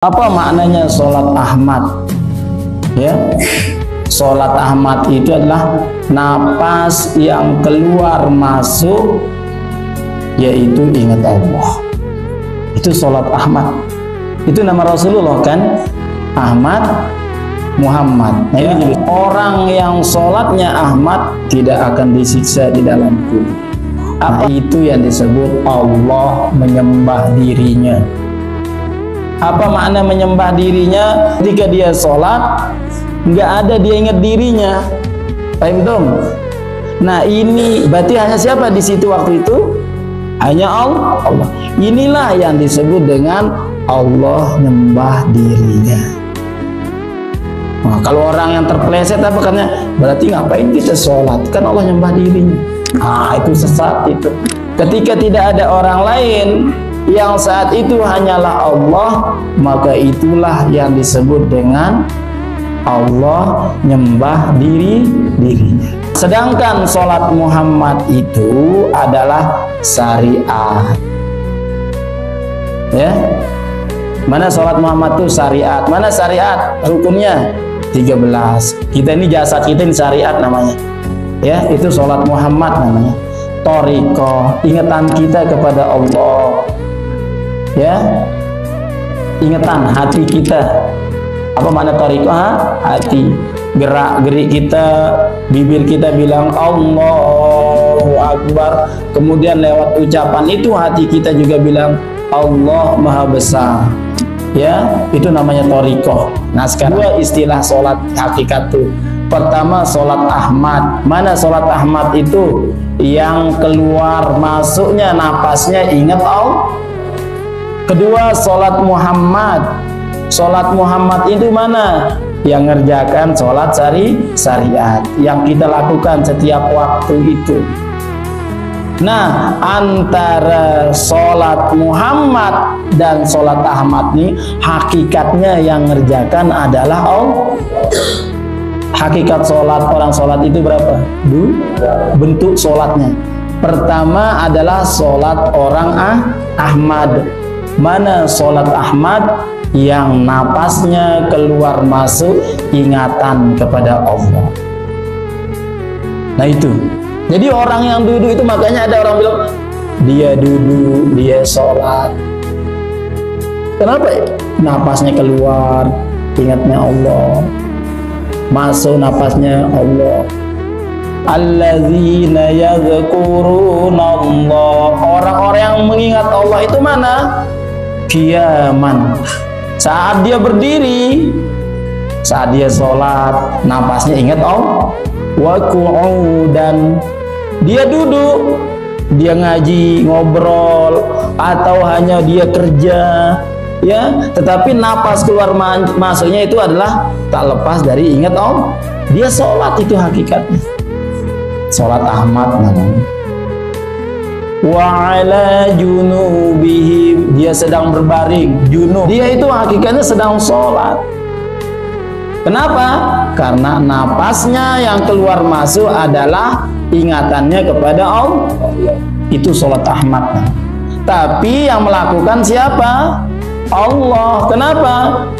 Apa maknanya sholat Ahmad? Ya, sholat Ahmad itu adalah napas yang keluar masuk, yaitu ingat Allah. Itu sholat Ahmad. Itu nama Rasulullah kan? Ahmad Muhammad. Nah, ini orang yang sholatnya Ahmad tidak akan disiksa di dalam kubur. Apa itu yang disebut Allah menyembah dirinya? Apa makna menyembah dirinya? Ketika dia sholat, nggak ada dia ingat dirinya. Paham dong? Nah, ini berarti hanya siapa di situ waktu itu? Hanya Allah. Inilah yang disebut dengan Allah nyembah dirinya. Nah, kalau orang yang terpeleset apa katanya? Berarti ngapain kita sholat? Kan Allah nyembah dirinya. Ah, itu sesat itu. Ketika tidak ada orang lain yang saat itu hanyalah Allah, maka itulah yang disebut dengan Allah nyembah dirinya. Sedangkan sholat Muhammad itu adalah syariat. Ya, mana sholat Muhammad itu syariat? Mana syariat? Rukunnya 13. Kita ini jasad kita ini syariat namanya. Ya, itu sholat Muhammad namanya. Thariqah, ingatan kita kepada Allah. Ya, ingatan hati kita. Apa makna thariqah? Hati, gerak-gerik kita, bibir kita bilang Allahu Akbar, kemudian lewat ucapan itu hati kita juga bilang Allah Maha Besar. Ya, itu namanya thariqah. Nah, sekarang dua istilah sholat hakikat tuh. Pertama, sholat Ahmad. Mana sholat Ahmad itu? Yang keluar masuknya napasnya ingat Allah. Kedua, sholat Muhammad. Sholat Muhammad itu mana? Yang ngerjakan sholat syariat yang kita lakukan setiap waktu itu. Nah, antara sholat Muhammad dan sholat Ahmad ini hakikatnya yang ngerjakan adalah Allah. Hakikat sholat, orang sholat itu berapa? Bentuk sholatnya. Pertama adalah sholat orang Ahmad. Mana sholat Ahmad? Yang napasnya keluar masuk ingatan kepada Allah. Nah itu. Jadi orang yang duduk itu, makanya ada orang bilang dia duduk, dia sholat. Kenapa? Napasnya keluar, ingatnya Allah. Masuk napasnya Allah. Alladzina yadhkuruna Allah. Orang-orang yang mengingat Allah itu mana? Qiyaman. Saat dia berdiri, saat dia sholat, napasnya ingat Allah. Wa qu'udan. Dia duduk, dia ngaji, ngobrol, atau hanya dia kerja, ya. Tetapi napas keluar masuknya itu adalah tak lepas dari ingat Allah. Dia sholat, itu hakikatnya. Sholat Ahmad namanya. Wa ala junubihim, dia sedang berbaring, junub. Dia itu hakikatnya sedang sholat. Kenapa? Karena napasnya yang keluar masuk adalah ingatannya kepada Allah. Itu sholat Ahmad. Tapi yang melakukan siapa? Allah. Kenapa?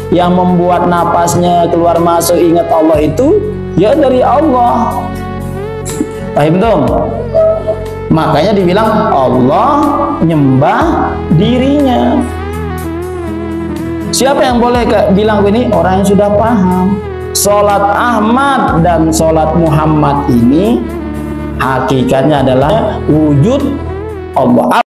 Yang membuat napasnya keluar masuk ingat Allah itu ya dari Allah. Paham dong? Makanya dibilang Allah nyembah dirinya. Siapa yang boleh bilang ini? Orang yang sudah paham. Sholat Ahmad dan sholat Muhammad ini hakikatnya adalah wujud Allah.